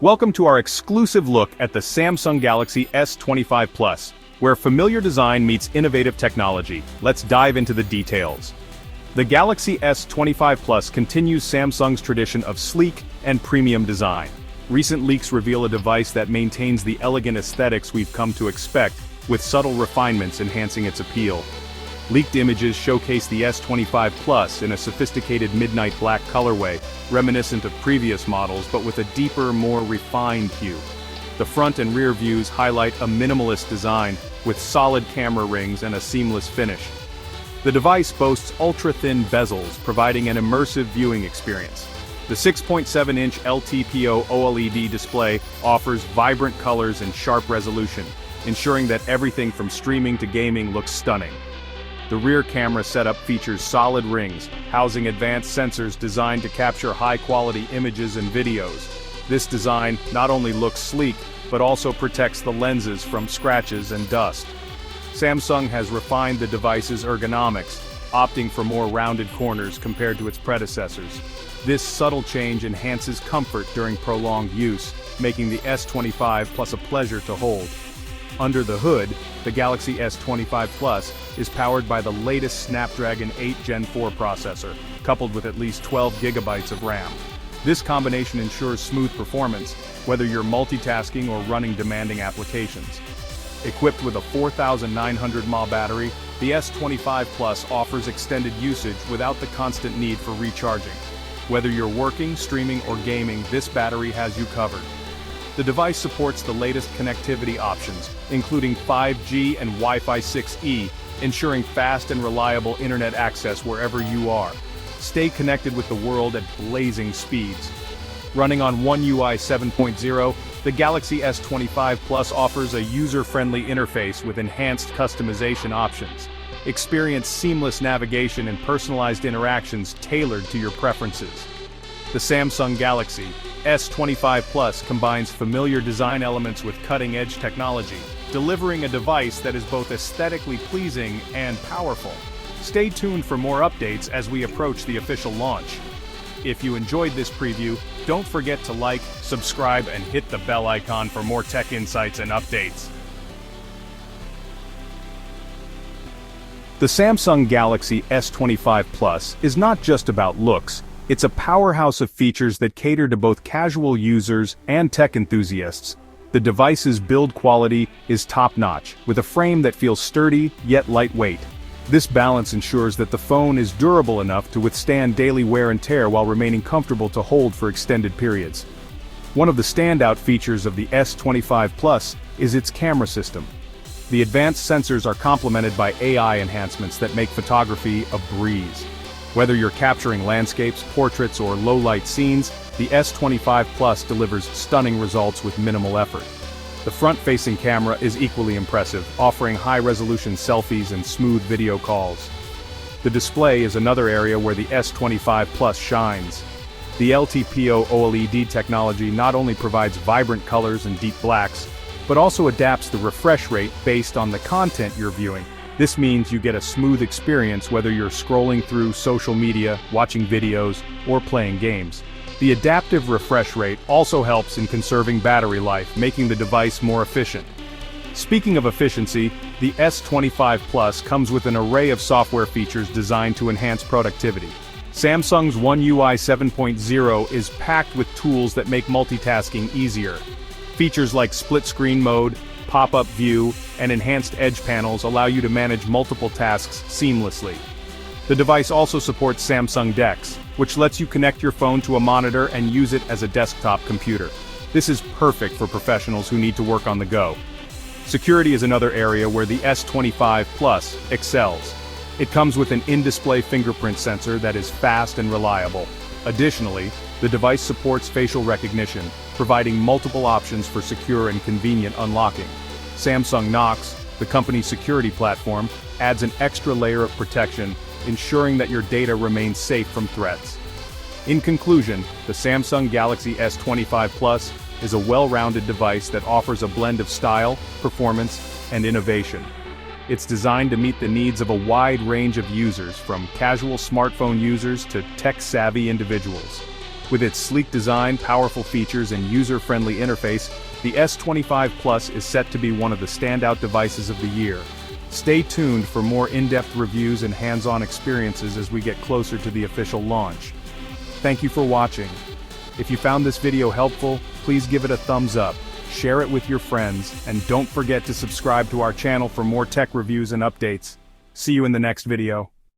Welcome to our exclusive look at the Samsung Galaxy S25 Plus, where familiar design meets innovative technology. Let's dive into the details. The Galaxy S25 Plus continues Samsung's tradition of sleek and premium design. Recent leaks reveal a device that maintains the elegant aesthetics we've come to expect, with subtle refinements enhancing its appeal. Leaked images showcase the S25 Plus in a sophisticated midnight black colorway, reminiscent of previous models but with a deeper, more refined hue. The front and rear views highlight a minimalist design, with solid camera rings and a seamless finish. The device boasts ultra-thin bezels, providing an immersive viewing experience. The 6.7-inch LTPO OLED display offers vibrant colors and sharp resolution, ensuring that everything from streaming to gaming looks stunning. The rear camera setup features solid rings, housing advanced sensors designed to capture high-quality images and videos. This design not only looks sleek, but also protects the lenses from scratches and dust. Samsung has refined the device's ergonomics, opting for more rounded corners compared to its predecessors. This subtle change enhances comfort during prolonged use, making the S25 Plus a pleasure to hold. Under the hood, the Galaxy S25 Plus is powered by the latest Snapdragon 8 Gen 4 processor, coupled with at least 12 GB of RAM. This combination ensures smooth performance, whether you're multitasking or running demanding applications. Equipped with a 4,900 mAh battery, the S25 Plus offers extended usage without the constant need for recharging. Whether you're working, streaming, or gaming, this battery has you covered. The device supports the latest connectivity options, including 5G and Wi-Fi 6E, ensuring fast and reliable internet access wherever you are. Stay connected with the world at blazing speeds. Running on One UI 7.0, the Galaxy S25 Plus offers a user-friendly interface with enhanced customization options. Experience seamless navigation and personalized interactions tailored to your preferences. The Samsung Galaxy S25 Plus combines familiar design elements with cutting-edge technology, delivering a device that is both aesthetically pleasing and powerful. Stay tuned for more updates as we approach the official launch. If you enjoyed this preview, don't forget to like, subscribe, and hit the bell icon for more tech insights and updates. The Samsung Galaxy S25 Plus is not just about looks. It's a powerhouse of features that cater to both casual users and tech enthusiasts. The device's build quality is top-notch, with a frame that feels sturdy yet lightweight. This balance ensures that the phone is durable enough to withstand daily wear and tear while remaining comfortable to hold for extended periods. One of the standout features of the S25 Plus is its camera system. The advanced sensors are complemented by AI enhancements that make photography a breeze. Whether you're capturing landscapes, portraits, or low-light scenes, the S25 Plus delivers stunning results with minimal effort. The front-facing camera is equally impressive, offering high-resolution selfies and smooth video calls. The display is another area where the S25 Plus shines. The LTPO OLED technology not only provides vibrant colors and deep blacks, but also adapts the refresh rate based on the content you're viewing. This means you get a smooth experience whether you're scrolling through social media, watching videos, or playing games. The adaptive refresh rate also helps in conserving battery life, making the device more efficient. Speaking of efficiency, the S25 Plus comes with an array of software features designed to enhance productivity. Samsung's One UI 7.0 is packed with tools that make multitasking easier. Features like split-screen mode, pop-up view, and enhanced edge panels allow you to manage multiple tasks seamlessly. The device also supports Samsung DeX, which lets you connect your phone to a monitor and use it as a desktop computer. This is perfect for professionals who need to work on the go. Security is another area where the S25 Plus excels. It comes with an in-display fingerprint sensor that is fast and reliable. Additionally, the device supports facial recognition, providing multiple options for secure and convenient unlocking. Samsung Knox, the company's security platform, adds an extra layer of protection, ensuring that your data remains safe from threats. In conclusion, the Samsung Galaxy S25 Plus is a well-rounded device that offers a blend of style, performance, and innovation. It's designed to meet the needs of a wide range of users, from casual smartphone users to tech-savvy individuals. With its sleek design, powerful features, and user-friendly interface, the S25 Plus is set to be one of the standout devices of the year. Stay tuned for more in-depth reviews and hands-on experiences as we get closer to the official launch. Thank you for watching. If you found this video helpful, please give it a thumbs up, share it with your friends, and don't forget to subscribe to our channel for more tech reviews and updates. See you in the next video.